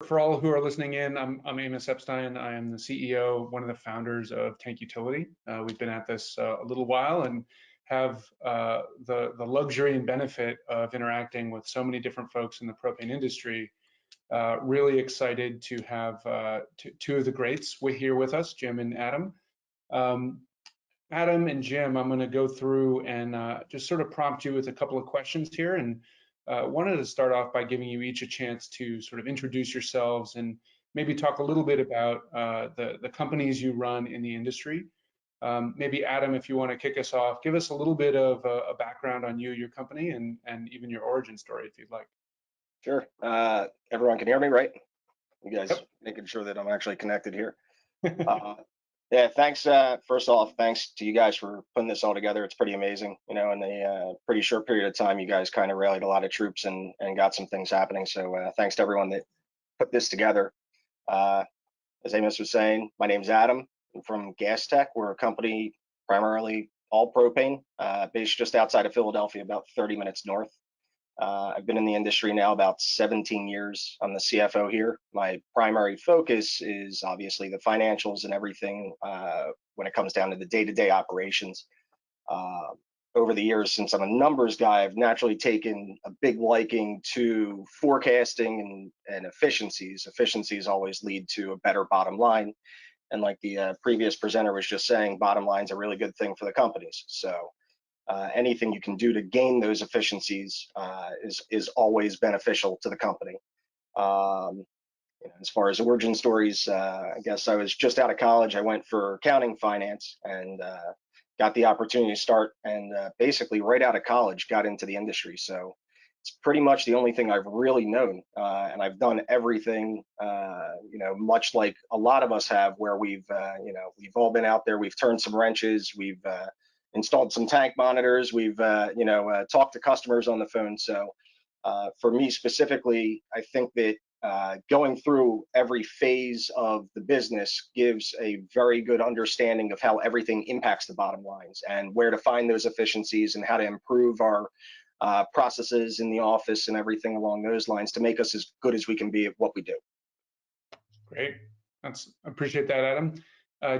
For all who are listening in, I'm Amos Epstein. I am the CEO, one of the founders of Tank Utility. We've been at this a little while and have the luxury and benefit of interacting with so many different folks in the propane industry. Really excited to have two of the greats here with us, Jim and Adam. Um, Adam and Jim, I'm going to go through and just sort of prompt you with a couple of questions here, and wanted to start off by giving you each a chance to sort of introduce yourselves and maybe talk a little bit about the companies you run in the industry. Maybe Adam, if you want to kick us off, give us a little bit of a background on you, your company, and even your origin story, if you'd like. Sure. Everyone can hear me, right? You guys Yep. making sure that I'm actually connected here. Uh, yeah, thanks. First off, thanks to you guys for putting this all together. It's pretty amazing. In a pretty short period of time, you guys kind of rallied a lot of troops and got some things happening. So thanks to everyone that put this together. Uh, as Amos was saying, my name's Adam. I'm from Gas Tech. We're a company primarily all propane, based just outside of Philadelphia, about 30 minutes north. I've been in the industry now about 17 years. I'm the CFO here. My primary focus is obviously the financials and everything when it comes down to the day-to-day operations. Uh, Over the years, since I'm a numbers guy, I've naturally taken a big liking to forecasting and efficiencies. Efficiencies always lead to a better bottom line. And like the previous presenter was just saying, bottom line's a really good thing for the companies. So anything you can do to gain those efficiencies is always beneficial to the company. Um, as far as origin stories, I guess I was just out of college. I went for accounting finance and got the opportunity to start, and basically right out of college got into the industry. So it's pretty much the only thing I've really known, and I've done everything, much like a lot of us have, where we've all been out there, we've turned some wrenches, we've installed some tank monitors, we've talked to customers on the phone. So for me specifically, I think that going through every phase of the business gives a very good understanding of how everything impacts the bottom lines and where to find those efficiencies and how to improve our processes in the office and everything along those lines to make us as good as we can be at what we do. Great. Appreciate that, Adam.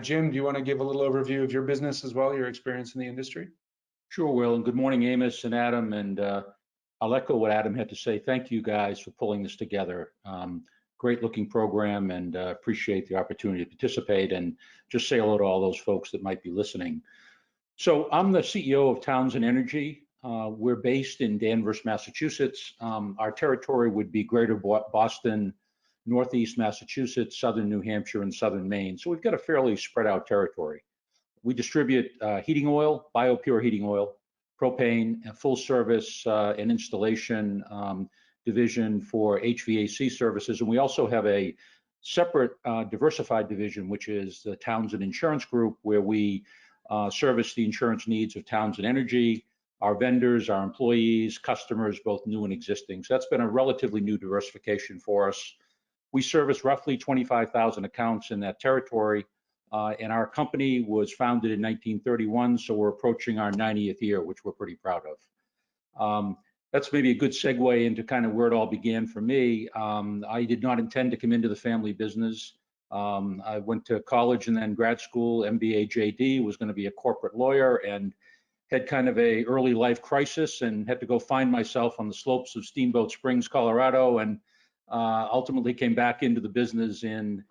Jim, do you want to give a little overview of your business as well, your experience in the industry? Sure, Will. And good morning, Amos and Adam. And I'll echo what Adam had to say. Thank you guys for pulling this together. Great looking program, and appreciate the opportunity to participate and just say hello to all those folks that might be listening. So I'm the CEO of Townsend Energy. We're based in Danvers, Massachusetts. Our territory would be Greater Boston, Northeast Massachusetts, Southern New Hampshire, and Southern Maine. So we've got a fairly spread out territory. We distribute heating oil, biopure heating oil, propane, and full service and installation division for HVAC services. And we also have a separate diversified division, which is the Townsend Insurance Group, where we service the insurance needs of Townsend Energy, our vendors, our employees, customers, both new and existing. So that's been a relatively new diversification for us. We service roughly 25,000 accounts in that territory. And our company was founded in 1931, so we're approaching our 90th year, which we're pretty proud of. That's maybe a good segue into kind of where it all began for me. I did not intend to come into the family business. I went to college and then grad school, MBA, JD, was going to be a corporate lawyer, and had kind of a early life crisis and had to go find myself on the slopes of Steamboat Springs, Colorado, and ultimately came back into the business in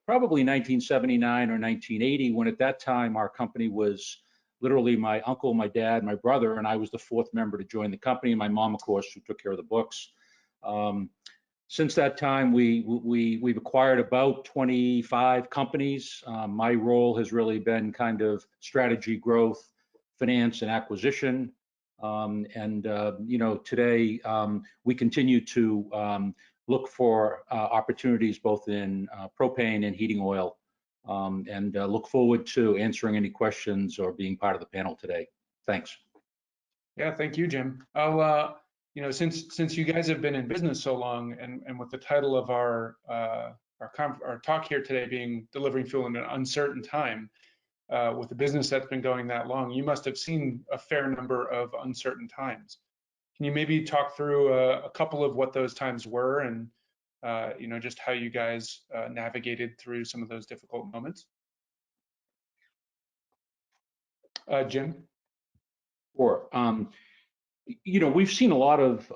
probably 1979 or 1980, when at that time our company was literally my uncle, my dad, my brother, and I was the fourth member to join the company. And my mom, of course, who took care of the books. Since that time, we've acquired about 25 companies. My role has really been kind of strategy, growth, finance, and acquisition. Today we continue to look for opportunities both in propane and heating oil, and look forward to answering any questions or being part of the panel today. Thanks. Yeah, thank you, Jim. I'll, since you guys have been in business so long, and with the title of our talk here today being delivering fuel in an uncertain time, with a business that's been going that long, you must have seen a fair number of uncertain times. Can you maybe talk through a couple of what those times were and just how you guys navigated through some of those difficult moments. Jim? Sure. We've seen a lot of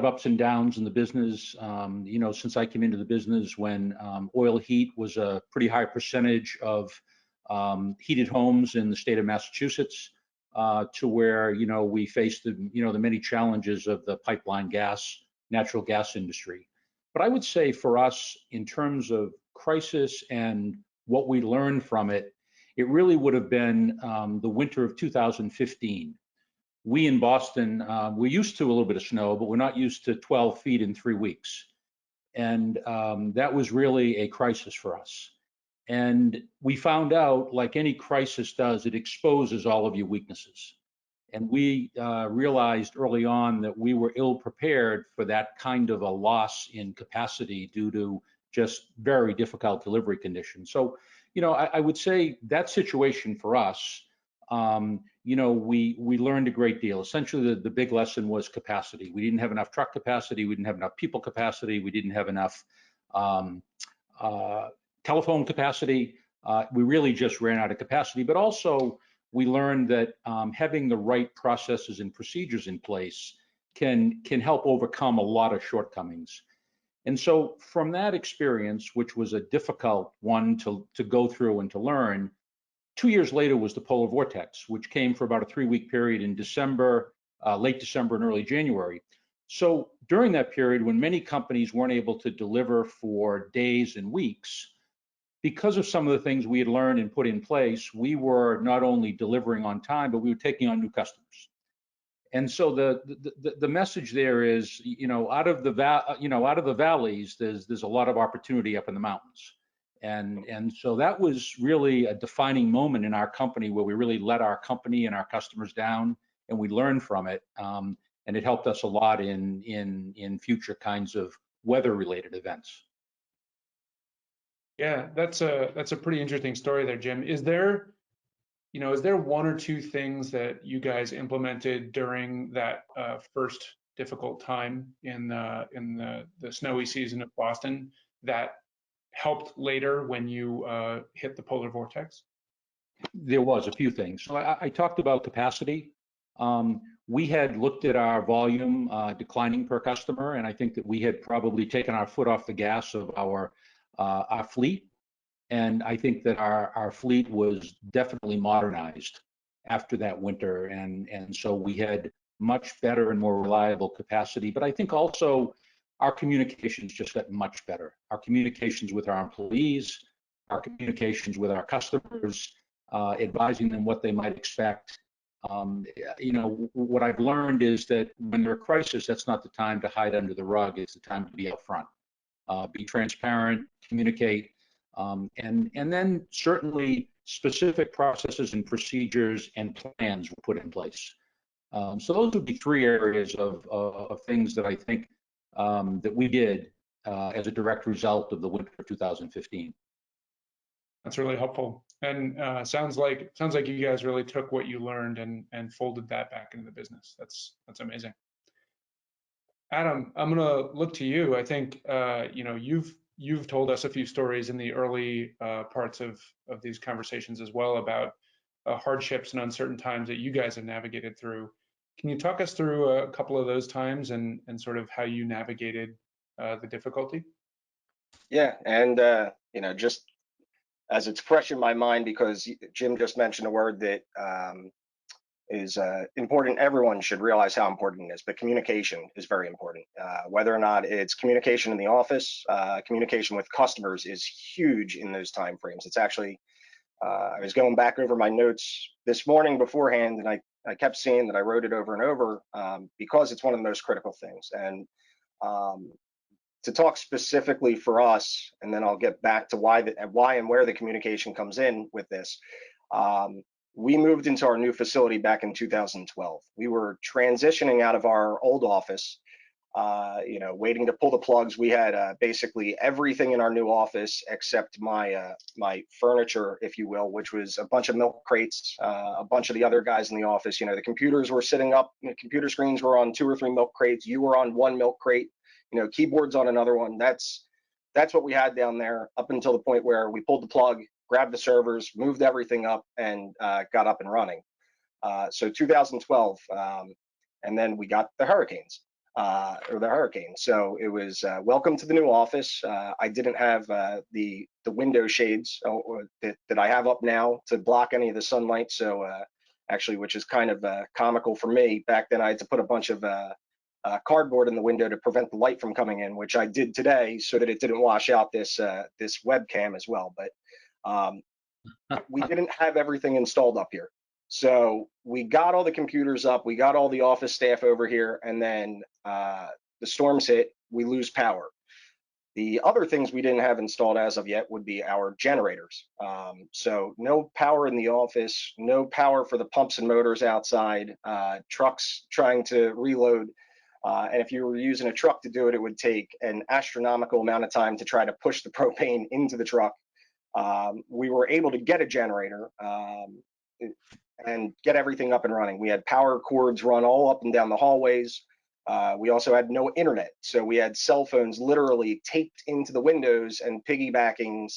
ups and downs in the business. Since I came into the business, when oil heat was a pretty high percentage of heated homes in the state of Massachusetts, to where we faced the many challenges of the pipeline natural gas industry. But I would say for us, in terms of crisis and what we learned from it, it really would have been the winter of 2015. We in Boston, we're used to a little bit of snow, but we're not used to 12 feet in 3 weeks. And that was really a crisis for us. And we found out, like any crisis does, it exposes all of your weaknesses. And we realized early on that we were ill prepared for that kind of a loss in capacity due to just very difficult delivery conditions. So, I would say that situation for us, we learned a great deal. Essentially, the big lesson was capacity. We didn't have enough truck capacity. We didn't have enough people capacity. We didn't have enough telephone capacity. We really just ran out of capacity. But also, we learned that having the right processes and procedures in place can help overcome a lot of shortcomings. And so from that experience, which was a difficult one to go through and to learn, 2 years later was the polar vortex, which came for about a 3-week period in December, late December and early January. So during that period, when many companies weren't able to deliver for days and weeks, because of some of the things we had learned and put in place, we were not only delivering on time, but we were taking on new customers. And so the message there is, out of the valleys, there's a lot of opportunity up in the mountains. And so that was really a defining moment in our company where we really let our company and our customers down, and we learned from it. And it helped us a lot in future kinds of weather-related events. Yeah, that's a pretty interesting story there, Jim. Is there one or two things that you guys implemented during that first difficult time in the snowy season of Boston that helped later when you hit the polar vortex? There was a few things. So I talked about capacity. We had looked at our volume declining per customer, and I think that we had probably taken our foot off the gas of our fleet. And I think that our fleet was definitely modernized after that winter. And so we had much better and more reliable capacity. But I think also our communications just got much better. Our communications with our employees, our communications with our customers, advising them what they might expect. What I've learned is that when there's a crisis, that's not the time to hide under the rug. It's the time to be upfront, be transparent, communicate. And then certainly specific processes and procedures and plans were put in place. So those would be 3 areas of things that I think that we did as a direct result of the winter of 2015. That's really helpful, and sounds like you guys really took what you learned and folded that back into the business. That's amazing. Adam, I'm gonna look to you. I think you've told us a few stories in the early parts of these conversations as well about hardships and uncertain times that you guys have navigated through. Can you talk us through a couple of those times and sort of how you navigated the difficulty? Yeah, and just as it's fresh in my mind, because Jim just mentioned a word that is important. Everyone should realize how important it is, but communication is very important. Whether or not it's communication in the office, communication with customers is huge in those time frames. It's actually, I was going back over my notes this morning beforehand, and I kept seeing that I wrote it over and over because it's one of the most critical things. And to talk specifically for us, and then I'll get back to why and where the communication comes in with this. We moved into our new facility back in 2012. We were transitioning out of our old office, waiting to pull the plugs. We had basically everything in our new office except my furniture, if you will, which was a bunch of milk crates. A bunch of the other guys in the office, the computers were sitting up. The computer screens were on 2 or 3 milk crates. You were on 1 milk crate. keyboards on another one. That's what we had down there up until the point where we pulled the plug, grabbed the servers, moved everything up, and got up and running. So 2012, and then we got the hurricane. So it was welcome to the new office. I didn't have the window shades that I have up now to block any of the sunlight. So actually, which is kind of comical for me. Back then, I had to put a bunch of cardboard in the window to prevent the light from coming in, which I did today so that it didn't wash out this webcam as well. But we didn't have everything installed up here. So we got all the computers up, we got all the office staff over here, and then the storms hit, we lose power. The other things we didn't have installed as of yet would be our generators. So no power in the office, no power for the pumps and motors outside, trucks trying to reload. And if you were using a truck to do it, it would take an astronomical amount of time to try to push the propane into the truck. We were able to get a generator and get everything up and running. We had power cords run all up and down the hallways. We also had no internet, so we had cell phones literally taped into the windows and piggybacking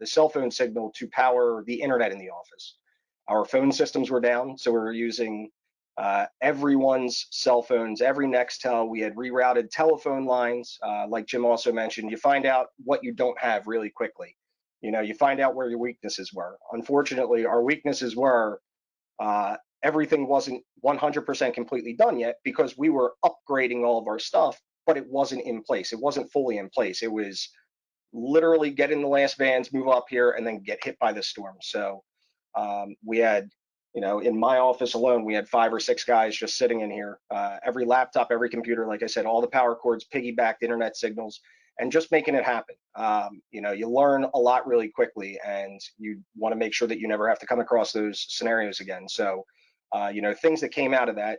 the cell phone signal to power the internet in the office. Our phone systems were down, so we were using everyone's cell phones, every Nextel. We had rerouted telephone lines. Like Jim also mentioned, you find out what you don't have really quickly. You find out where your weaknesses were. Unfortunately, our weaknesses were everything wasn't 100% completely done yet because we were upgrading all of our stuff, but it wasn't in place. It wasn't fully in place. It was literally get in the last vans, move up here, and then get hit by the storm. So we had, in my office alone, we had 5 or 6 guys just sitting in here. Every laptop, every computer, like I said, all the power cords, piggybacked internet signals, and just making it happen. You learn a lot really quickly, and you want to make sure that you never have to come across those scenarios again. So, things that came out of that.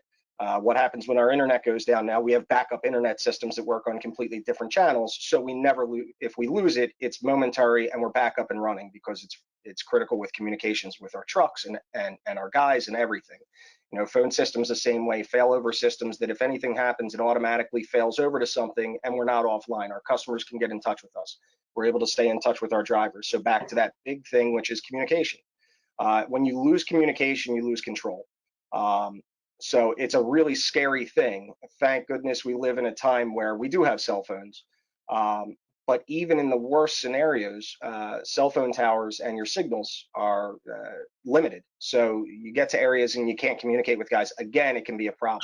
What happens when our internet goes down now? We have backup internet systems that work on completely different channels, so we never lose. If we lose it, it's momentary, and we're back up and running because it's critical with communications with our trucks and our guys and everything. Phone systems the same way, failover systems that if anything happens, it automatically fails over to something and we're not offline. Our customers can get in touch with us. We're able to stay in touch with our drivers. So back to that big thing, which is communication. When you lose communication, you lose control. So it's a really scary thing. Thank goodness we live in a time where we do have cell phones. But even in the worst scenarios, cell phone towers and your signals are limited. So you get to areas and you can't communicate with guys. Again, it can be a problem.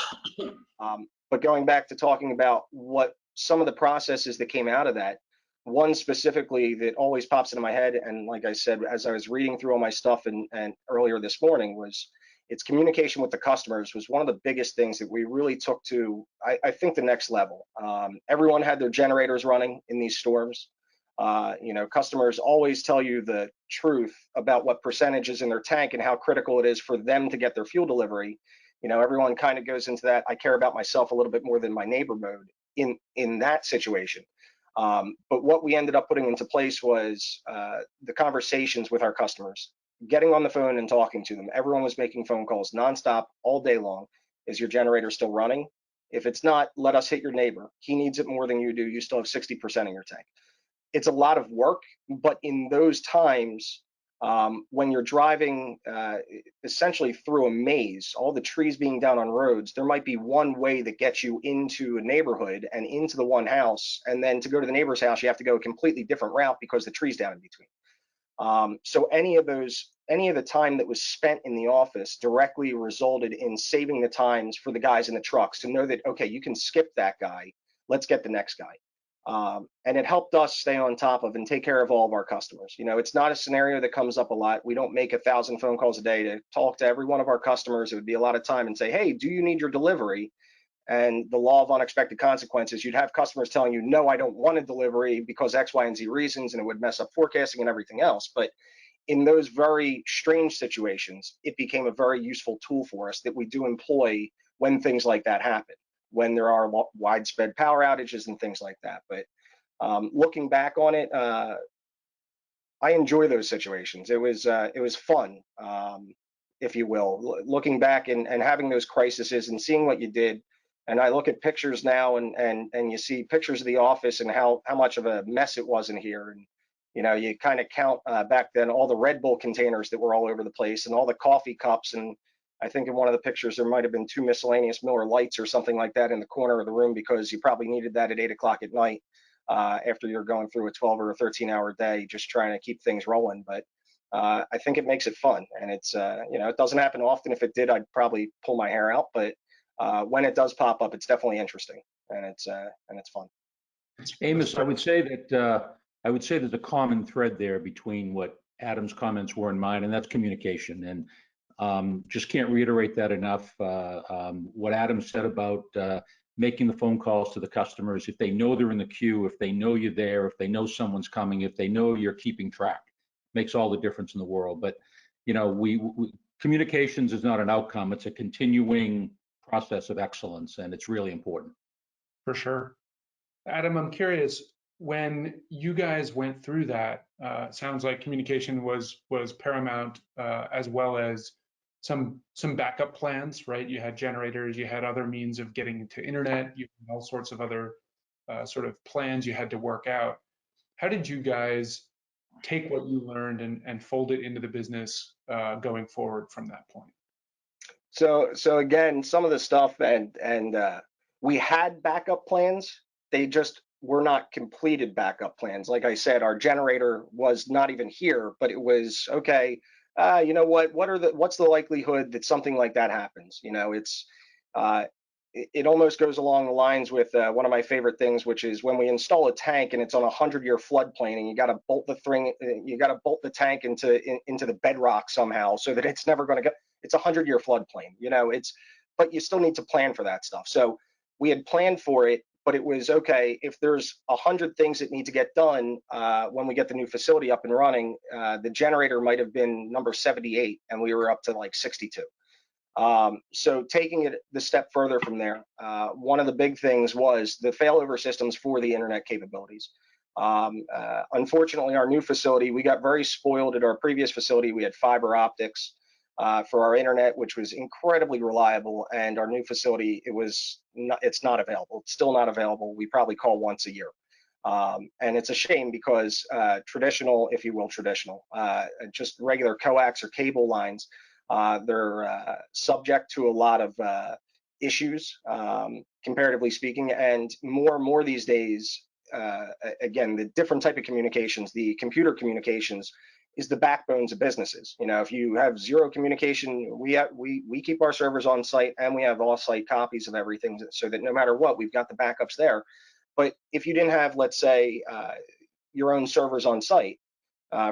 But going back to talking about what some of the processes that came out of that, one specifically that always pops into my head, and like I said, as I was reading through all my stuff and earlier this morning, was its communication with the customers was one of the biggest things that we really took to, I think, the next level. Everyone had their generators running in these storms. Customers always tell you the truth about what percentage is in their tank and how critical it is for them to get their fuel delivery. Everyone kind of goes into that, I care about myself a little bit more than my neighbor mode in that situation. But what we ended up putting into place was the conversations with our customers, getting on the phone and talking to them. Everyone was making phone calls nonstop all day long. Is your generator still running? If it's not, let us hit your neighbor. He needs it more than you do. You still have 60% in your tank. It's a lot of work, but in those times, when you're driving essentially through a maze, all the trees being down on roads, there might be one way that gets you into a neighborhood and into the one house, and then to go to the neighbor's house, you have to go a completely different route because the tree's down in between. So any of the time that was spent in the office directly resulted in saving the times for the guys in the trucks to know that, okay, you can skip that guy, let's get the next guy. And it helped us stay on top of and take care of all of our customers. It's not a scenario that comes up a lot. We don't make 1,000 phone calls a day to talk to every one of our customers. It would be a lot of time and say, hey, do you need your delivery? And the law of unexpected consequences, you'd have customers telling you, no, I don't want a delivery because X, Y, and Z reasons, and it would mess up forecasting and everything else. But in those very strange situations, it became a very useful tool for us that we do employ when things like that happen, when there are widespread power outages and things like that. But looking back on it, I enjoy those situations. It was fun, if you will, looking back and having those crises and seeing what you did And I look at pictures now, and you see pictures of the office and how much of a mess it was in here. And you kind of count back then all the Red Bull containers that were all over the place, and all the coffee cups. And I think in one of the pictures there might have been 2 miscellaneous Miller Lights or something like that in the corner of the room, because you probably needed that at 8 o'clock at night after you're going through a 12 or a 13-hour day, just trying to keep things rolling. But I think it makes it fun, and it's it doesn't happen often. If it did, I'd probably pull my hair out. But when it does pop up, it's definitely interesting, and it's fun. Amos, I would say that the common thread there between what Adam's comments were and mine, and that's communication. And just can't reiterate that enough. What Adam said about making the phone calls to the customers, if they know they're in the queue, if they know you're there, if they know someone's coming, if they know you're keeping track, makes all the difference in the world. But communications is not an outcome; it's a continuing process of excellence, and it's really important. For sure. Adam, I'm curious, when you guys went through that, sounds like communication was paramount, as well as some backup plans, right? You had generators, you had other means of getting to internet, you had all sorts of other sort of plans you had to work out. How did you guys take what you learned and fold it into the business going forward from that point? So again, some of the stuff, and we had backup plans. They just were not completed backup plans. Like I said, our generator was not even here, but it was okay. You know what? What's the likelihood that something like that happens? It almost goes along the lines with one of my favorite things, which is when we install a tank and it's on a 100-year floodplain, and you got to bolt the tank into the bedrock somehow, so that it's never going to get. It's a 100-year floodplain. But you still need to plan for that stuff. So we had planned for it, but it was okay. If there's 100 things that need to get done when we get the new facility up and running, the generator might have been number 78, and we were up to like 62. So taking it the step further from there, one of the big things was the failover systems for the internet capabilities. Unfortunately, our new facility, we got very spoiled. At our previous facility, we had fiber optics for our internet, which was incredibly reliable. And our new facility, it's not available. It's still not available. We probably call once a year. And it's a shame, because traditional, just regular coax or cable lines, they're subject to a lot of issues, comparatively speaking. And more these days, again, the different type of communications, the computer communications, is the backbones of businesses. If you have zero communication, we keep our servers on site, and we have off-site copies of everything, so that no matter what, we've got the backups there. But if you didn't have, let's say, your own servers on site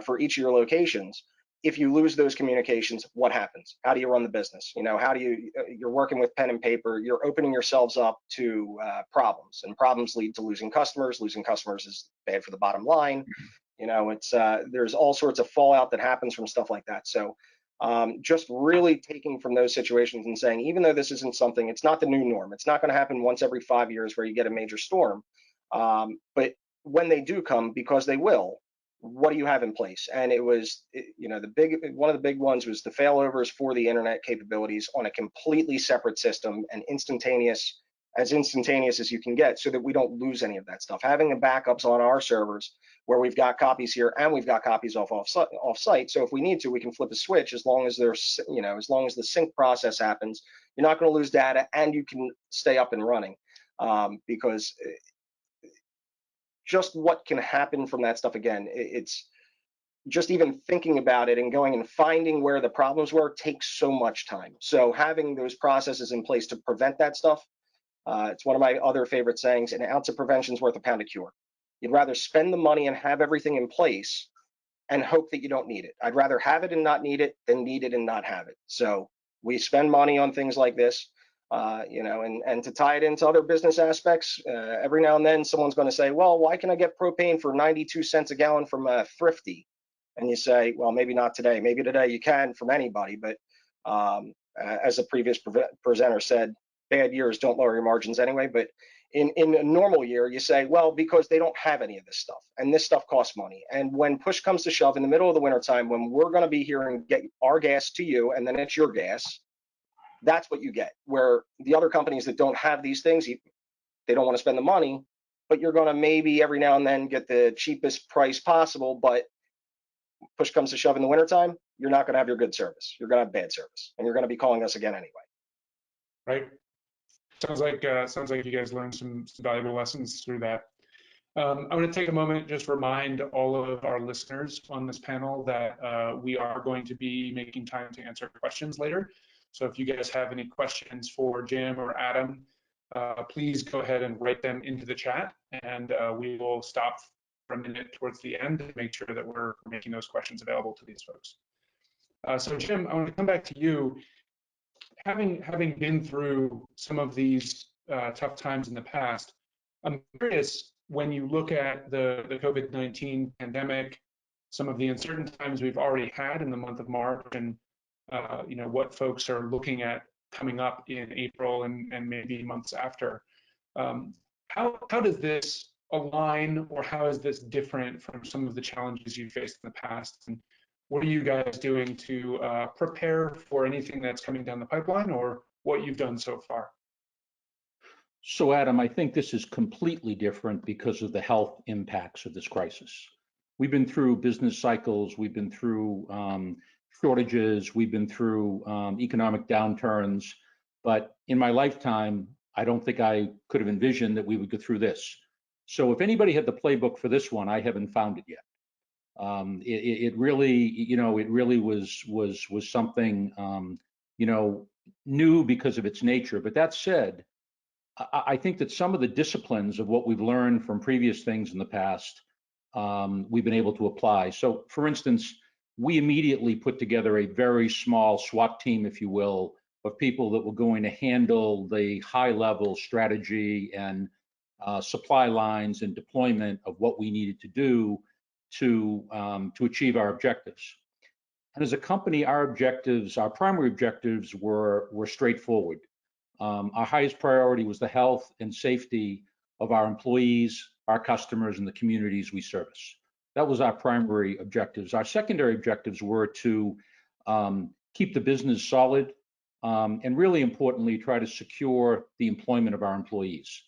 for each of your locations, if you lose those communications, what happens? How do you run the business? How do you're working with pen and paper, you're opening yourselves up to problems, and problems lead to losing customers. Losing customers is bad for the bottom line. There's all sorts of fallout that happens from stuff like that. So just really taking from those situations and saying, even though this isn't something, it's not the new norm. It's not going to happen once every 5 years where you get a major storm. But when they do come, because they will, what do you have in place? And it was, one of the big ones was the failovers for the internet capabilities on a completely separate system, and instantaneous as you can get, so that we don't lose any of that stuff. Having the backups on our servers, where we've got copies here and we've got copies off site. So if we need to, we can flip a switch, as long as there's, as long as the sync process happens, you're not going to lose data, and you can stay up and running. Because just what can happen from that stuff, again, it's just even thinking about it and going and finding where the problems were takes so much time. So having those processes in place to prevent that stuff, it's one of my other favorite sayings: an ounce of prevention is worth a pound of cure. You'd rather spend the money and have everything in place and hope that you don't need it. I'd rather have it and not need it than need it and not have it. So we spend money on things like this, and to tie it into other business aspects, every now and then someone's going to say, well, why can I get propane for 92 cents a gallon from Thrifty? And you say, well, maybe not today. Maybe today you can from anybody. But as the previous presenter said, bad years don't lower your margins anyway. But in a normal year, you say, well, because they don't have any of this stuff, and this stuff costs money. And when push comes to shove in the middle of the wintertime, when we're going to be here and get our gas to you, and then it's your gas, That's what you get. Where the other companies that don't have these things, they don't want to spend the money, but you're going to maybe every now and then get the cheapest price possible. But push comes to shove in the wintertime, you're not going to have your good service. You're going to have bad service, and you're going to be calling us again anyway. Right. Sounds like you guys learned some valuable lessons through that. I'm going to take a moment just remind all of our listeners on this panel that we are going to be making time to answer questions later. So if you guys have any questions for Jim or Adam, please go ahead and write them into the chat, and we will stop for a minute towards the end to make sure that we're making those questions available to these folks. So Jim, I want to come back to you. Having been through some of these tough times in the past, I'm curious, when you look at the COVID-19 pandemic, some of the uncertain times we've already had in the month of March, and what folks are looking at coming up in April and maybe months after. How does this align, or how is this different from some of the challenges you faced in the past? And what are you guys doing to prepare for anything that's coming down the pipeline, or what you've done so far? So, Adam, I think this is completely different because of the health impacts of this crisis. We've been through business cycles, we've been through shortages, we've been through economic downturns, but in my lifetime, I don't think I could have envisioned that we would go through this. So if anybody had the playbook for this one, I haven't found it yet. It really was something, new because of its nature. But that said, I think that some of the disciplines of what we've learned from previous things in the past, we've been able to apply. So, for instance, we immediately put together a very small SWAT team, if you will, of people that were going to handle the high-level strategy and supply lines and deployment of what we needed to do to achieve our objectives. And as a company, our primary objectives were straightforward. Our highest priority was the health and safety of our employees, our customers, and the communities we service. That was our primary objectives. Our secondary objectives were to keep the business solid, and really importantly, try to secure the employment of our employees.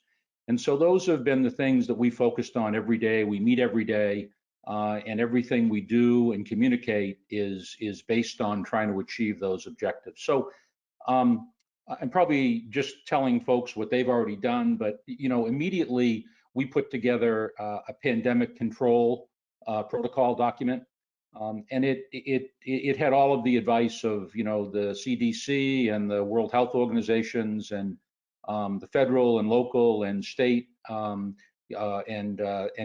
And so those have been the things that we focused on every day. We meet every day, and everything we do and communicate is based on trying to achieve those objectives. So I'm probably just telling folks what they've already done, but immediately we put together a pandemic control protocol document, and it had all of the advice of the CDC and the World Health Organizations and the federal and local and state and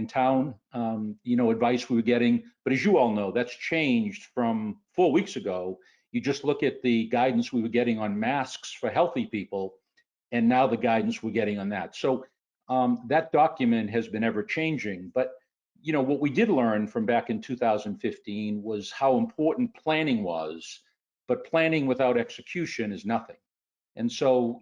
town advice we were getting. But as you all know, that's changed from 4 weeks ago. You just look at the guidance we were getting on masks for healthy people, and now the guidance we're getting on that. So that document has been ever changing. But what we did learn from back in 2015 was how important planning was, but planning without execution is nothing. And so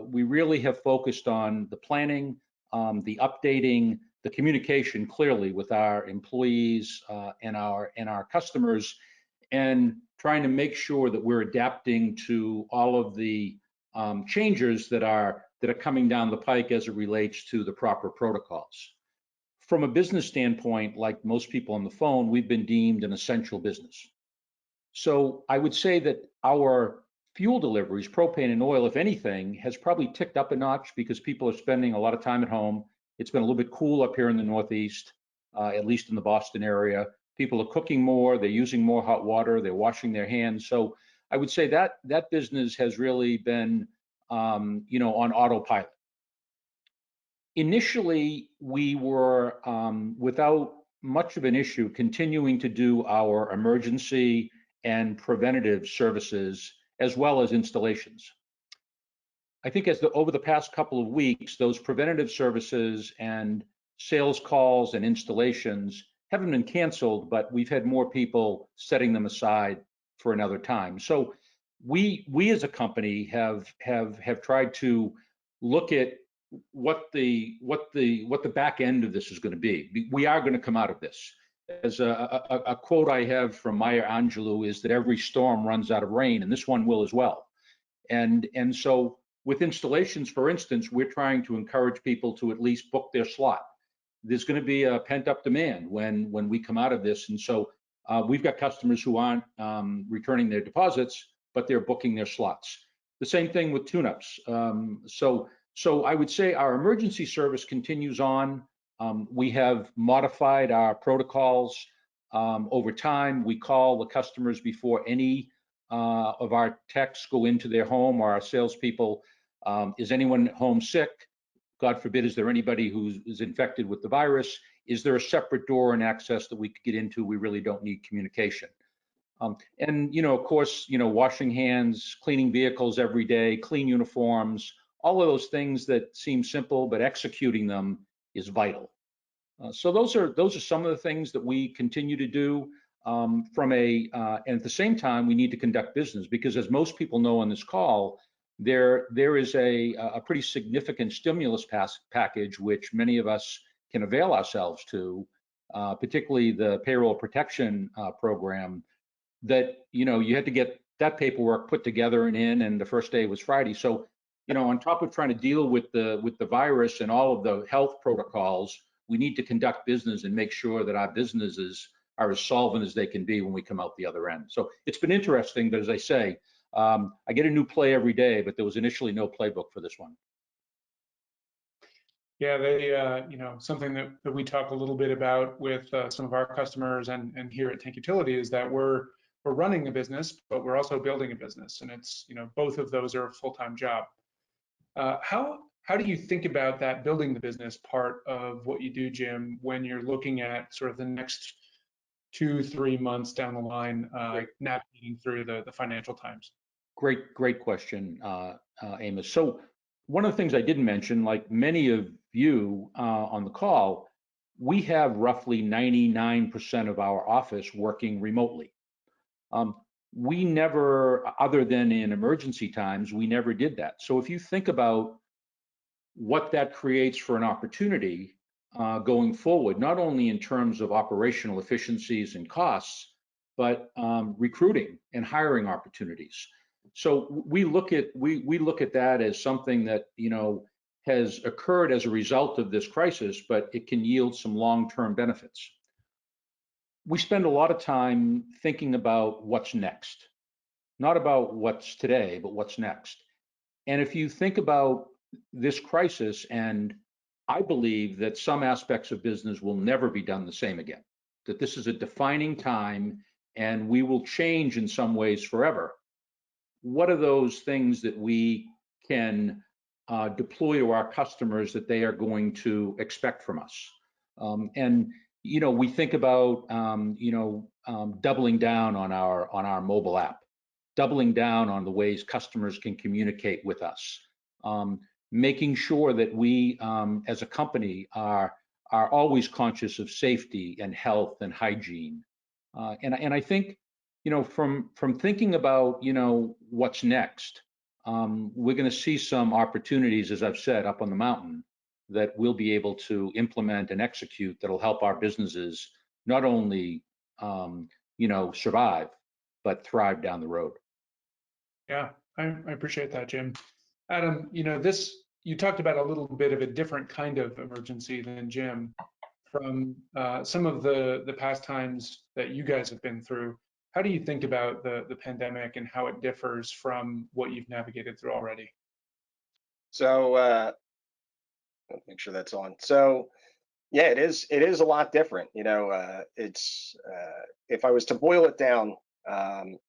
we really have focused on the planning, the updating, the communication clearly with our employees and our customers, and trying to make sure that we're adapting to all of the changes that are coming down the pike as it relates to the proper protocols. From a business standpoint, like most people on the phone, we've been deemed an essential business. So I would say that our fuel deliveries, propane and oil, if anything, has probably ticked up a notch because people are spending a lot of time at home. It's been a little bit cool up here in the Northeast, at least in the Boston area. People are cooking more, they're using more hot water, they're washing their hands. So I would say that business has really been, on autopilot. Initially, we were, without much of an issue, continuing to do our emergency and preventative services as well as installations. I think over the past couple of weeks, those preventative services and sales calls and installations haven't been canceled, but we've had more people setting them aside for another time. So we as a company have tried to look at what the back end of this is going to be. We are going to come out of this. As a quote I have from Maya Angelou is that every storm runs out of rain, and this one will as well. And so with installations, for instance, we're trying to encourage people to at least book their slot. There's going to be a pent-up demand when we come out of this, and so we've got customers who aren't returning their deposits, but they're booking their slots. The same thing with tune-ups. So I would say our emergency service continues on. We have modified our protocols over time. We call the customers before any of our techs go into their home, or our salespeople. Is anyone home sick? God forbid, is there anybody who is infected with the virus? Is there a separate door and access that we could get into? We really don't need communication. And, of course, washing hands, cleaning vehicles every day, clean uniforms, all of those things that seem simple, but executing them is vital. So those are some of the things that we continue to do. And at the same time, we need to conduct business, because as most people know on this call, there is a pretty significant stimulus package, which many of us can avail ourselves to, particularly the payroll protection program, that you had to get that paperwork put together and the first day was Friday. So on top of trying to deal with the virus and all of the health protocols, we need to conduct business and make sure that our businesses are as solvent as they can be when we come out the other end. So it's been interesting, but as I say, I get a new play every day, but there was initially no playbook for this one. Yeah, they, something that we talk a little bit about with some of our customers and here at Tank Utility is that we're running a business, but we're also building a business, and it's both of those are a full-time job. How do you think about that building the business part of what you do, Jim, when you're looking at sort of the next 2-3 months down the line, navigating through the financial times? Great question, Amos. So one of the things I didn't mention, like many of you on the call, we have roughly 99% of our office working remotely. We never, other than in emergency times, we never did that. So if you think about what that creates for an opportunity going forward, not only in terms of operational efficiencies and costs, but recruiting and hiring opportunities. So we look at that as something that has occurred as a result of this crisis, but it can yield some long-term benefits. We spend a lot of time thinking about what's next, not about what's today, but what's next. And if you think about this crisis, and I believe that some aspects of business will never be done the same again, that this is a defining time and we will change in some ways forever. What are those things that we can deploy to our customers that they are going to expect from us? And we think about doubling down on our mobile app, doubling down on the ways customers can communicate with us, making sure that we as a company are always conscious of safety and health and hygiene. And I think from thinking about what's next, we're going to see some opportunities, as I've said, up on the mountain, that we'll be able to implement and execute that'll help our businesses not only survive, but thrive down the road. Yeah, I appreciate that, Jim. Adam, you talked about a little bit of a different kind of emergency than Jim from some of the past times that you guys have been through. How do you think about the pandemic and how it differs from what you've navigated through already? So make sure that's on. So yeah, it is a lot different. It's if I was to boil it down,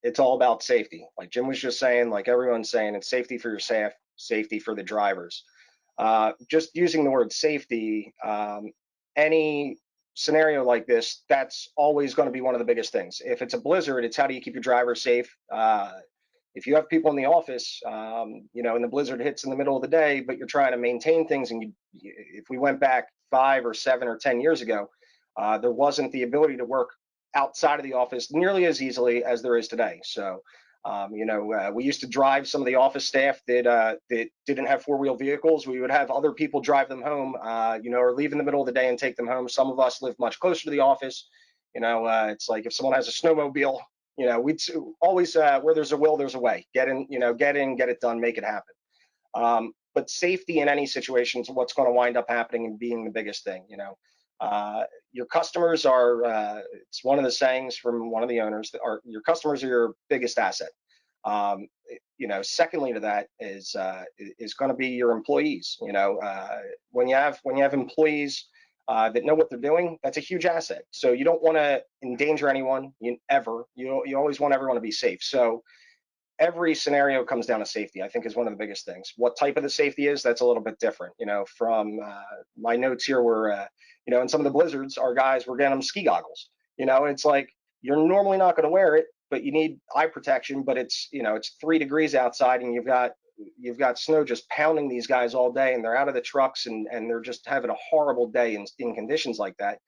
it's all about safety. Like Jim was just saying, like everyone's saying, it's safety for your staff, safety for the drivers. Just using the word safety, any scenario like this, that's always going to be one of the biggest things. If it's a blizzard, it's how do you keep your drivers safe? If you have people in the office, and the blizzard hits in the middle of the day, but you're trying to maintain things, and if we went back 5 or 7 or 10 years ago, there wasn't the ability to work outside of the office nearly as easily as there is today. So, we used to drive some of the office staff that didn't have 4-wheel vehicles. We would have other people drive them home, or leave in the middle of the day and take them home. Some of us live much closer to the office. It's like if someone has a snowmobile, You know, we'd always where there's a will, there's a way. Get in, get in, get it done, make it happen. But safety in any situation is what's going to wind up happening and being the biggest thing. Your customers are, it's one of the sayings from one of the owners, that are your customers are your biggest asset. Secondly to that is going to be your employees. When you have employees that know what they're doing, that's a huge asset. So you don't want to endanger anyone ever. You always want everyone to be safe. So every scenario comes down to safety, I think, is one of the biggest things. What type of the safety is, that's a little bit different. From my notes here were, in some of the blizzards, our guys were getting them ski goggles. It's like, you're normally not going to wear it, but you need eye protection. But it's 3 degrees outside, and you've got snow just pounding these guys all day, and they're out of the trucks, and they're just having a horrible day in conditions like that.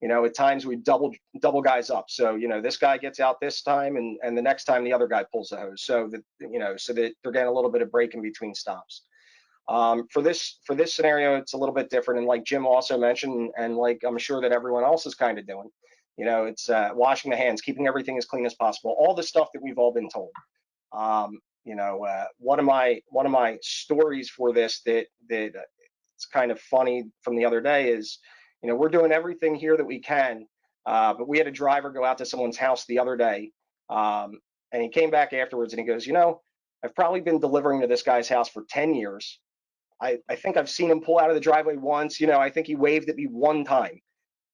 At times we double guys up. So, this guy gets out this time, and the next time the other guy pulls the hose. So that they're getting a little bit of break in between stops. For this scenario, it's a little bit different. And like Jim also mentioned, and like I'm sure that everyone else is kind of doing, it's washing the hands, keeping everything as clean as possible. All the stuff that we've all been told. One of my stories for this that it's kind of funny from the other day is, we're doing everything here that we can, but we had a driver go out to someone's house the other day, and he came back afterwards and he goes, I've probably been delivering to this guy's house for 10 years. I think I've seen him pull out of the driveway once. I think he waved at me one time.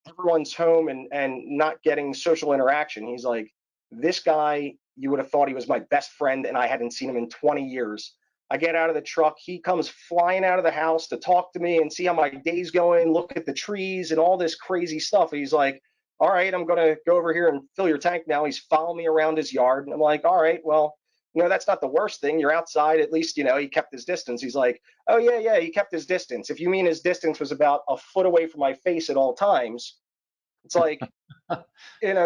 Everyone's home and not getting social interaction. He's like, this guy, you would have thought he was my best friend, and I hadn't seen him in 20 years. I get out of the truck. He comes flying out of the house to talk to me and see how my day's going, look at the trees and all this crazy stuff. He's like, all right, I'm going to go over here and fill your tank now. He's following me around his yard. And I'm like, all right, well, that's not the worst thing. You're outside. At least, he kept his distance. He's like, oh, yeah, he kept his distance. If you mean his distance was about a foot away from my face at all times, it's like,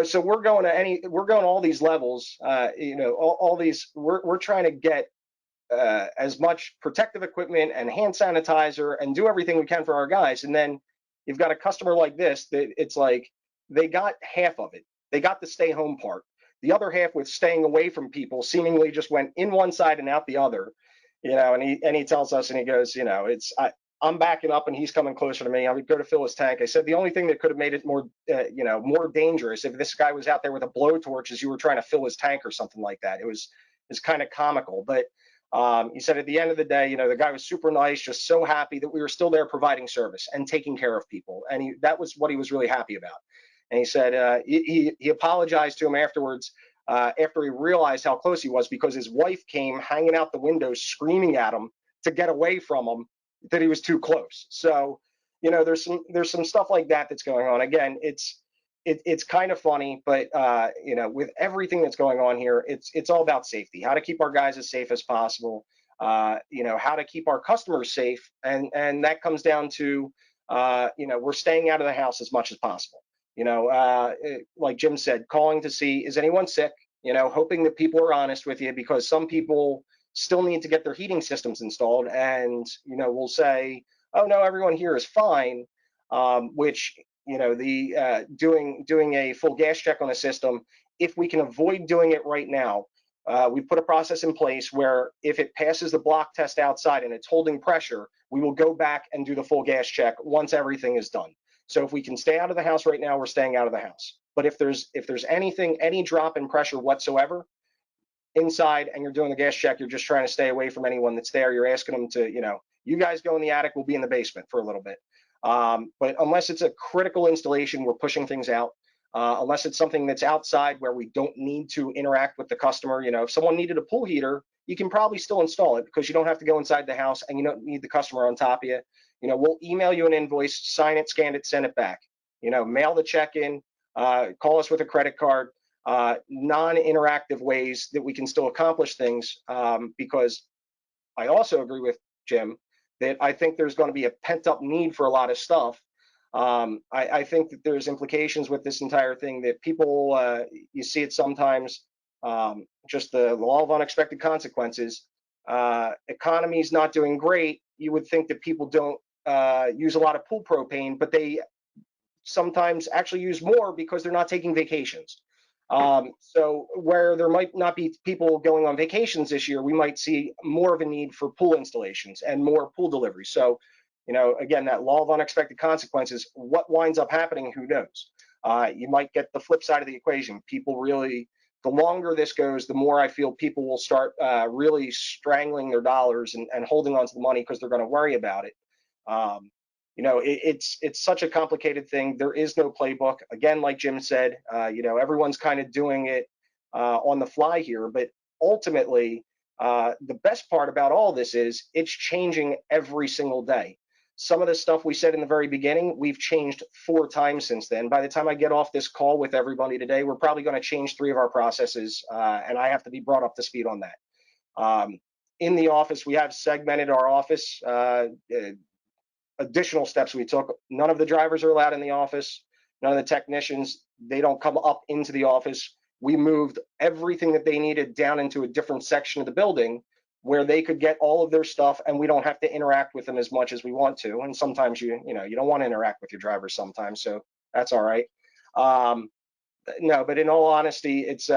so we're going all these levels, all these, we're trying to get as much protective equipment and hand sanitizer and do everything we can for our guys. And then you've got a customer like this that it's like, they got half of it. They got the stay home part. The other half, with staying away from people, seemingly just went in one side and out the other. And he tells us, and he goes, I'm backing up and he's coming closer to me. I would go to fill his tank. I said, the only thing that could have made it more, more dangerous if this guy was out there with a blowtorch as you were trying to fill his tank or something like that. It's kind of comical. But he said at the end of the day, the guy was super nice, just so happy that we were still there providing service and taking care of people. And that was what he was really happy about. And he said he apologized to him afterwards, after he realized how close he was, because his wife came hanging out the window screaming at him to get away from him, that he was too close. So, there's some stuff like that that's going on. Again, it's kind of funny, but with everything that's going on here, it's all about safety, how to keep our guys as safe as possible, how to keep our customers safe. And that comes down to, we're staying out of the house as much as possible. Like Jim said, calling to see, is anyone sick? Hoping that people are honest with you, because some people still need to get their heating systems installed, and we'll say, oh no, everyone here is fine, which doing a full gas check on a system, if we can avoid doing it right now, we put a process in place where if it passes the block test outside and it's holding pressure, we will go back and do the full gas check once everything is done. So if we can stay out of the house right now, we're staying out of the house. But if there's any drop in pressure whatsoever inside and you're doing the gas check, you're just trying to stay away from anyone that's there. You're asking them to, you guys go in the attic, we'll be in the basement for a little bit. But unless it's a critical installation, we're pushing things out. Unless it's something that's outside where we don't need to interact with the customer. If someone needed a pool heater, you can probably still install it because you don't have to go inside the house and you don't need the customer on top of you. We'll email you an invoice, sign it, scan it, send it back. Mail the check in, call us with a credit card, non-interactive ways that we can still accomplish things, because I also agree with Jim that I think there's going to be a pent-up need for a lot of stuff. I think that there's implications with this entire thing that people, you see it sometimes, just the law of unexpected consequences. Economy's not doing great. You would think that people don't use a lot of pool propane, but they sometimes actually use more because they're not taking vacations. So where there might not be people going on vacations this year, we might see more of a need for pool installations and more pool deliveries. So, again, that law of unexpected consequences, what winds up happening, who knows? You might get the flip side of the equation. People really, the longer this goes, the more I feel people will start really strangling their dollars and holding on to the money because they're going to worry about it. It's such a complicated thing. There is no playbook. Again, like Jim said, everyone's kind of doing it on the fly here. But ultimately, the best part about all this is it's changing every single day. Some of the stuff we said in the very beginning, we've changed 4 times since then. By the time I get off this call with everybody today, we're probably going to change 3 of our processes, and I have to be brought up to speed on that. In the office, we have segmented our office. Additional steps we took. None of the drivers are allowed in the office. None of the technicians, they don't come up into the office. We moved everything that they needed down into a different section of the building where they could get all of their stuff, and we don't have to interact with them as much as we want to. And sometimes you don't want to interact with your drivers sometimes, so that's all right. No, but in all honesty, it's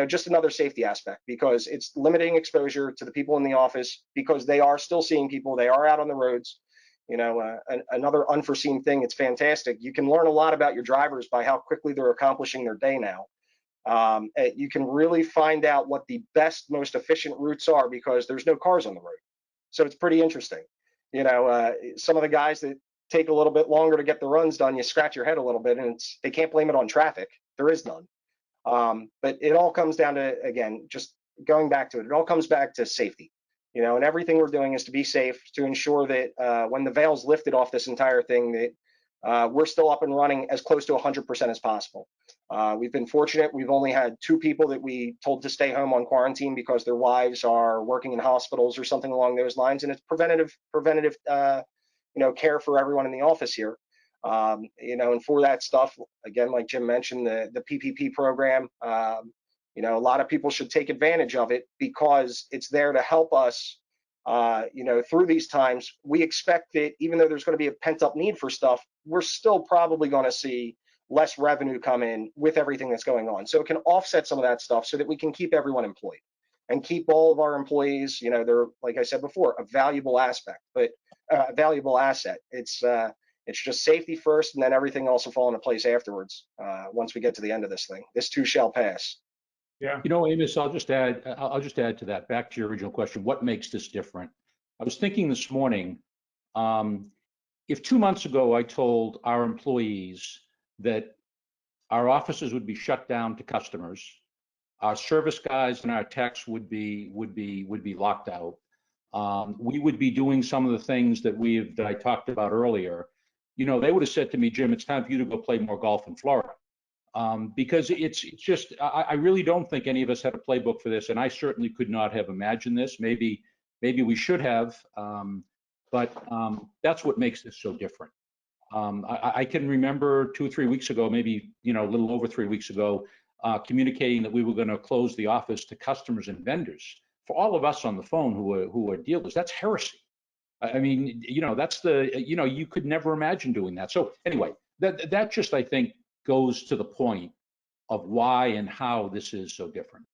just another safety aspect, because it's limiting exposure to the people in the office, because they are still seeing people. They are out on the roads. Another unforeseen thing, it's fantastic. You can learn a lot about your drivers by how quickly they're accomplishing their day now. You can really find out what the best, most efficient routes are because there's no cars on the road. So it's pretty interesting. Some of the guys that take a little bit longer to get the runs done, you scratch your head a little bit, and they can't blame it on traffic. There is none. But it all comes down to, again, just going back to it, it all comes back to safety. And everything we're doing is to be safe, to ensure that when the veil's lifted off this entire thing, that we're still up and running as close to 100% as possible. We've been fortunate. We've only had 2 people that we told to stay home on quarantine because their wives are working in hospitals or something along those lines, and it's preventative care for everyone in the office here. And for that stuff, again, like Jim mentioned, the PPP program, a lot of people should take advantage of it because it's there to help us, through these times. We expect that even though there's going to be a pent-up need for stuff, we're still probably going to see less revenue come in with everything that's going on. So it can offset some of that stuff so that we can keep everyone employed and keep all of our employees, they're, like I said before, a valuable aspect, but a valuable asset. It's just safety first, and then everything else will fall into place afterwards. Once we get to the end of this thing, this too shall pass. Yeah. Amos, I'll just add to that, back to your original question, what makes this different? I was thinking this morning, if 2 months ago I told our employees that our offices would be shut down to customers, our service guys and our techs would be locked out, we would be doing some of the things that I talked about earlier, they would have said to me, Jim, it's time for you to go play more golf in Florida. Because it's just, I really don't think any of us had a playbook for this, and I certainly could not have imagined this. Maybe we should have, but that's what makes this so different. I can remember 2 or 3 weeks ago, maybe a little over 3 weeks ago, communicating that we were going to close the office to customers and vendors. For all of us on the phone who are dealers, that's heresy. I mean, that's you could never imagine doing that. So anyway, that just, I think, goes to the point of why and how this is so different.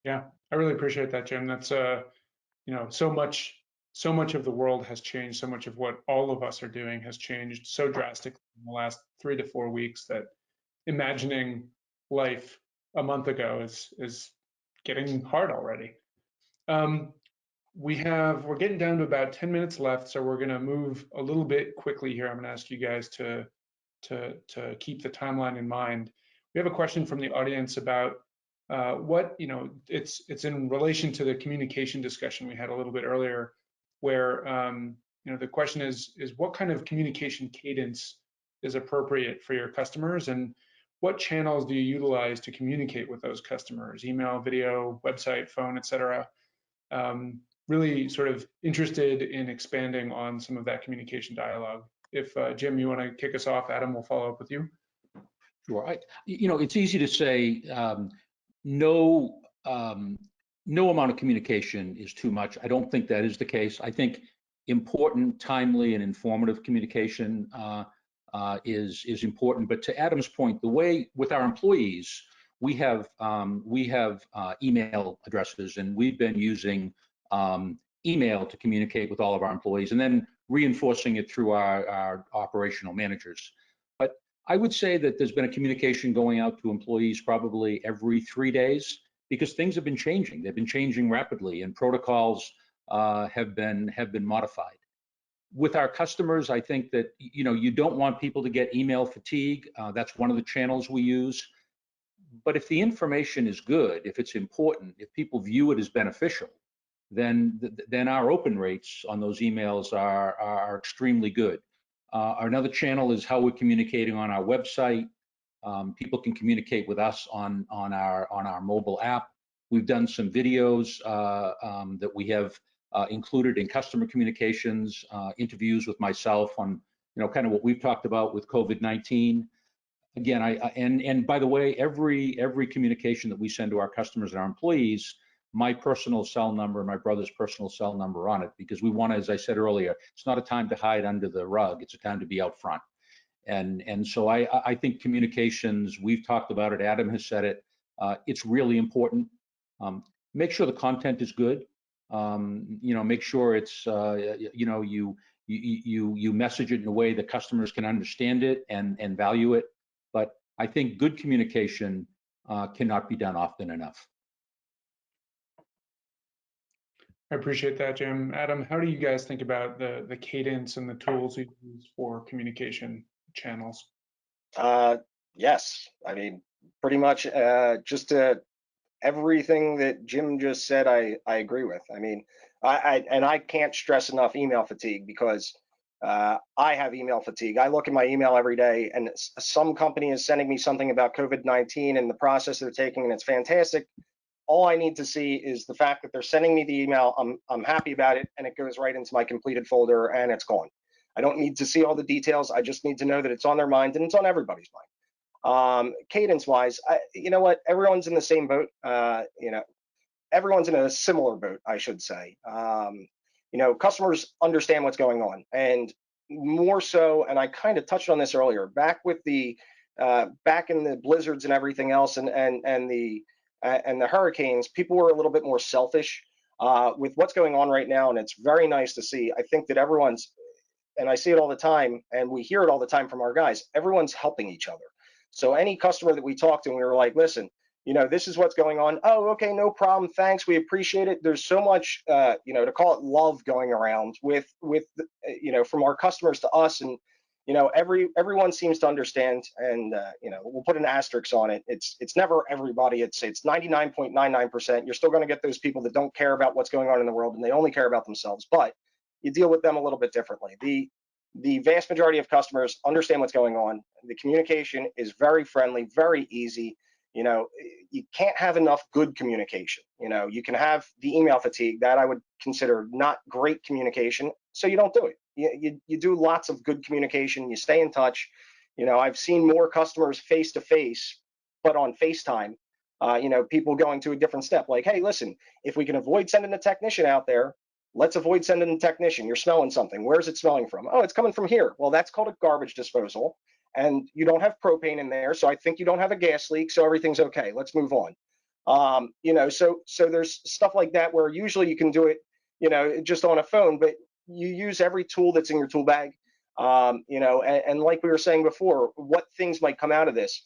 Yeah, I really appreciate that, Jim. That's so much of the world has changed. So much of what all of us are doing has changed so drastically in the last 3 to 4 weeks that imagining life a month ago is getting hard already. We're getting down to about 10 minutes left, so we're going to move a little bit quickly here. I'm going to ask you guys to keep the timeline in mind. We have a question from the audience about it's in relation to the communication discussion we had a little bit earlier, where the question is what kind of communication cadence is appropriate for your customers, and what channels do you utilize to communicate with those customers? Email, video, website, phone, etc. Really sort of interested in expanding on some of that communication dialogue. If Jim, you want to kick us off, Adam will follow up with you. Sure. It's easy to say no amount of communication is too much. I don't think that is the case. I think important, timely, and informative communication is important. But to Adam's point, the way with our employees, we have email addresses, and we've been using email to communicate with all of our employees, and then reinforcing it through our operational managers. But I would say that there's been a communication going out to employees probably every 3 days, because things have been changing. They've been changing rapidly, and protocols have been modified. With our customers, I think that you don't want people to get email fatigue. That's one of the channels we use. But if the information is good, if it's important, if people view it as beneficial, then our open rates on those emails are extremely good. Another channel is how we're communicating on our website. People can communicate with us on our mobile app. We've done some videos that we have included in customer communications, interviews with myself on kind of what we've talked about with COVID-19. Again, and by the way, every communication that we send to our customers and our employees, my personal cell number, my brother's personal cell number on it, because we want to, as I said earlier, it's not a time to hide under the rug. It's a time to be out front. And so I think communications, we've talked about it, Adam has said it, it's really important. Make sure the content is good. Make sure it's, you message it in a way that customers can understand it and value it. But I think good communication cannot be done often enough. I appreciate that, Jim. Adam, how do you guys think about the cadence and the tools you use for communication channels? Yes, I mean, pretty much just everything that Jim just said, I agree with. I mean, I can't stress enough email fatigue, because I have email fatigue. I look at my email every day, and some company is sending me something about COVID-19 and the process they're taking, and it's fantastic. All I need to see is the fact that they're sending me the email. I'm happy about it, and it goes right into my completed folder, and it's gone. I don't need to see all the details. I just need to know that it's on their mind, and it's on everybody's mind. Cadence wise, you know what? Everyone's in the same boat. Everyone's in a similar boat, I should say. Customers understand what's going on, and more so, and I kind of touched on this earlier, back in the blizzards and everything else, and the hurricanes, people were a little bit more selfish with what's going on right now, and it's very nice to see. I think that everyone's, and I see it all the time, and we hear it all the time from our guys, everyone's helping each other. So any customer that we talk to, and we were like, listen, this is what's going on. Oh, okay, no problem. Thanks. We appreciate it. There's so much, to call it love going around with from our customers to us. And, everyone seems to understand, and, we'll put an asterisk on it. It's never everybody. It's 99.99%. You're still going to get those people that don't care about what's going on in the world, and they only care about themselves, but you deal with them a little bit differently. The vast majority of customers understand what's going on. The communication is very friendly, very easy. You can't have enough good communication. You can have the email fatigue, that I would consider not great communication, so you don't do it. You do lots of good communication. You stay in touch. I've seen more customers face to face, but on FaceTime. People going to a different step, like, hey, listen, if we can avoid sending a technician out there, let's avoid sending a technician. You're smelling something. Where's it smelling from? Oh, it's coming from here. Well, that's called a garbage disposal, and you don't have propane in there, so I think you don't have a gas leak, so everything's okay. Let's move on. So there's stuff like that where usually you can do it, just on a phone, but you use every tool that's in your tool bag. And like we were saying before, what things might come out of this.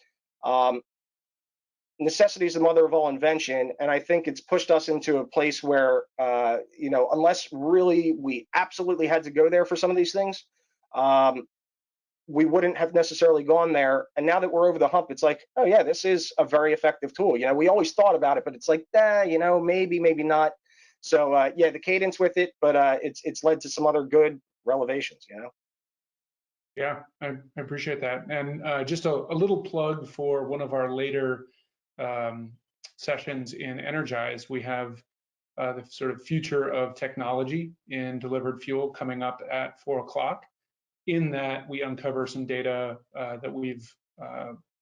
Necessity is the mother of all invention, and I think it's pushed us into a place where, unless really we absolutely had to go there for some of these things, we wouldn't have necessarily gone there. And now that we're over the hump, it's like, oh yeah, this is a very effective tool. We always thought about it, but it's like, maybe not. So yeah, the cadence with it, but it's led to some other good revelations. Yeah, I appreciate that. And just a little plug for one of our later sessions in Energize. We have the sort of future of technology in delivered fuel coming up at 4 o'clock. In that, we uncover some data that we've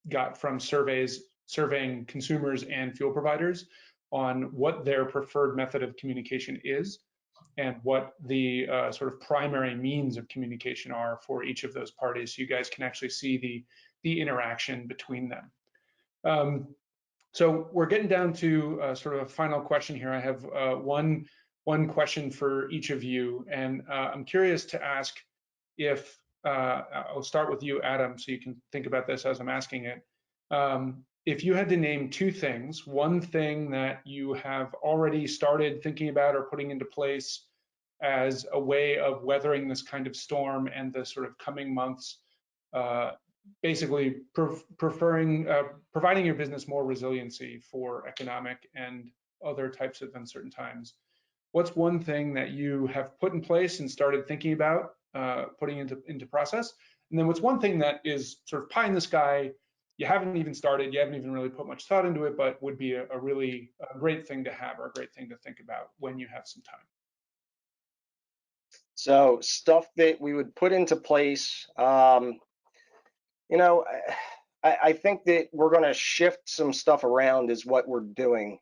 got from surveying consumers and fuel providers on what their preferred method of communication is, and what the sort of primary means of communication are for each of those parties. So you guys can actually see the interaction between them. So we're getting down to sort of a final question here. I have one question for each of you, and I'm curious to ask if I'll start with you, Adam, so you can think about this as I'm asking it. If you had to name two things, one thing that you have already started thinking about or putting into place as a way of weathering this kind of storm and the sort of coming months, basically providing your business more resiliency for economic and other types of uncertain times. What's one thing that you have put in place and started thinking about putting into process? And then what's one thing that is sort of pie in the sky, you haven't even started, you haven't even really put much thought into it, but would be a really great thing to have or a great thing to think about when you have some time? So stuff that we would put into place, you know, I think that we're going to shift some stuff around is what we're doing.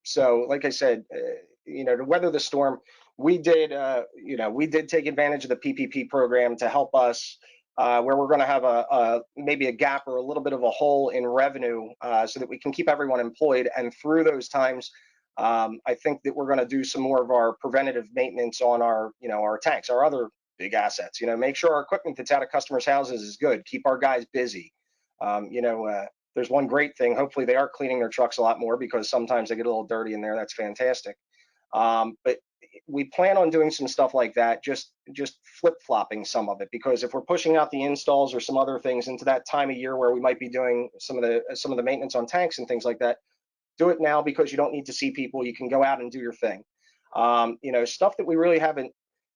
So like I said, to weather the storm, we did, we did take advantage of the PPP program to help us where we're going to have maybe a gap or a little bit of a hole in revenue so that we can keep everyone employed. And through those times, I think that we're going to do some more of our preventative maintenance on our tanks, our other big assets. Make sure our equipment that's out of customers' houses is good. Keep our guys busy. There's one great thing. Hopefully, they are cleaning their trucks a lot more because sometimes they get a little dirty in there. That's fantastic. But we plan on doing some stuff like that, just flip-flopping some of it, because if we're pushing out the installs or some other things into that time of year where we might be doing some of the maintenance on tanks and things like that, do it now because you don't need to see people. You can go out and do your thing. Stuff that we really haven't,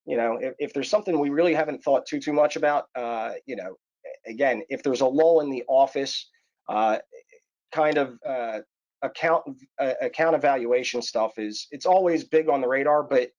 if there's something we really haven't thought too much about, again, if there's a lull in the office, kind of account evaluation stuff it's always big on the radar, but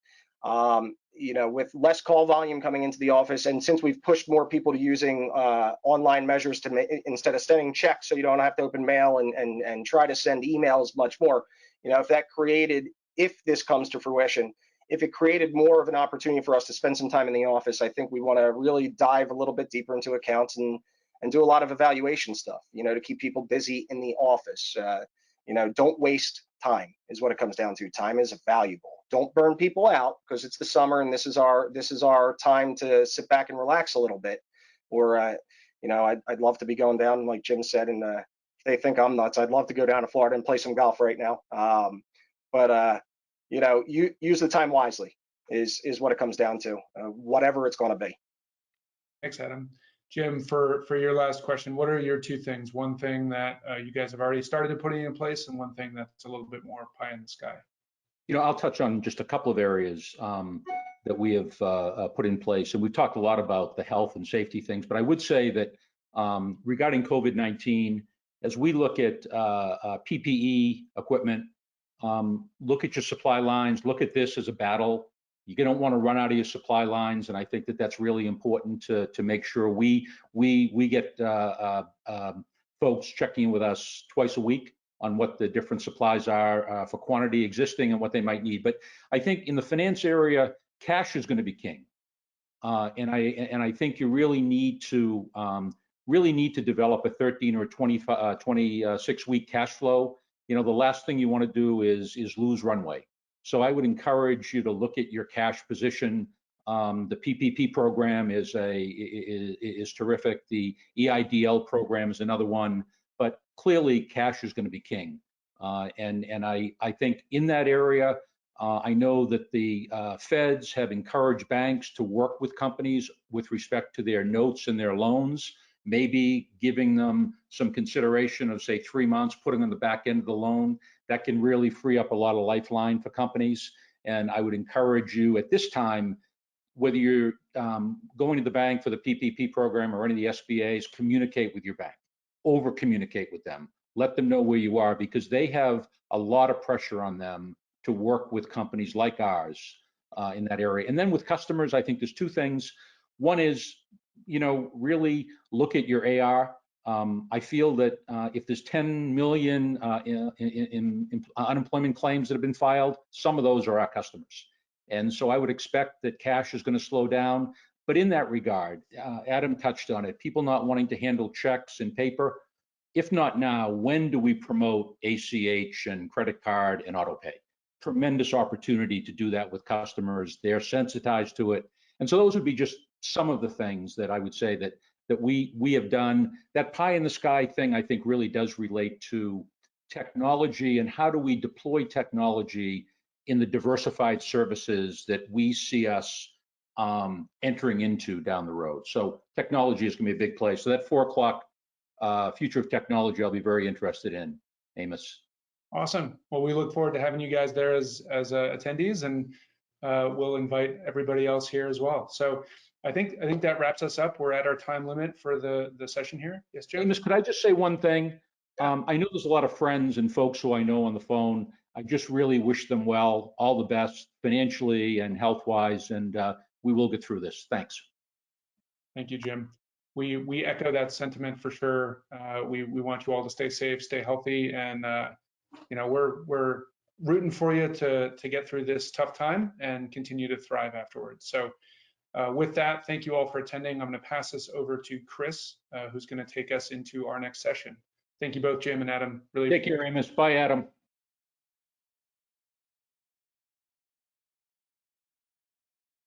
with less call volume coming into the office, and since we've pushed more people to using online measures instead of sending checks, so you don't have to open mail and try to send emails much more, if this comes to fruition, if it created more of an opportunity for us to spend some time in the office, I think we want to really dive a little bit deeper into accounts and do a lot of evaluation stuff, to keep people busy in the office. Don't waste time is what it comes down to. Time is valuable. Don't burn people out because it's the summer and this is our time to sit back and relax a little bit. Or, I'd love to be going down, like Jim said, and if they think I'm nuts, I'd love to go down to Florida and play some golf right now. But you use the time wisely is what it comes down to, whatever it's going to be. Thanks, Adam. Jim, for your last question, what are your two things? One thing that you guys have already started putting in place, and one thing that's a little bit more pie in the sky. I'll touch on just a couple of areas that we have put in place. And we've talked a lot about the health and safety things, but I would say that regarding COVID-19, as we look at PPE equipment, look at your supply lines, look at this as a battle. You don't want to run out of your supply lines, and I think that that's really important to make sure we get folks checking in with us twice a week on what the different supplies are for quantity existing and what they might need. But I think in the finance area, cash is going to be king, and I think you really need to develop a 13 or 26 week cash flow. The last thing you want to do is lose runway. So I would encourage you to look at your cash position. The PPP program is terrific. The EIDL program is another one, but clearly cash is going to be king. And I think in that area, I know that the feds have encouraged banks to work with companies with respect to their notes and their loans, maybe giving them some consideration of, say, 3 months, putting on the back end of the loan. That can really free up a lot of lifeline for companies. And I would encourage you at this time, whether you're going to the bank for the PPP program or any of the SBAs, communicate with your bank, over communicate with them, let them know where you are, because they have a lot of pressure on them to work with companies like ours in that area. And then with customers, I think there's two things. One is, really look at your AR. I feel that if there's 10 million in unemployment claims that have been filed, some of those are our customers. And so I would expect that cash is going to slow down. But in that regard, Adam touched on it, people not wanting to handle checks and paper. if not now, when do we promote ACH and credit card and auto pay? Tremendous opportunity to do that with customers. They're sensitized to it. And so those would be just some of the things that I would say that we have done. That pie in the sky thing, I think, really does relate to technology and how do we deploy technology in the diversified services that we see us entering into down the road. So technology is going to be a big place. So that 4 o'clock future of technology, I'll be very interested in, Amos. Awesome. Well, we look forward to having you guys there as attendees, and we'll invite everybody else here as well. So I think that wraps us up. We're at our time limit for the session here. Yes, Jim? Amos, could I just say one thing? I know there's a lot of friends and folks who I know on the phone. I just really wish them well, all the best financially and health-wise, and we will get through this. Thanks. Thank you, Jim. We echo that sentiment for sure. We want you all to stay safe, stay healthy, and we're rooting for you to get through this tough time and continue to thrive afterwards. So with that, thank you all for attending. I'm going to pass this over to Chris, who's going to take us into our next session. Thank you both, Jim and Adam. Really take care, Amos. Bye, Adam.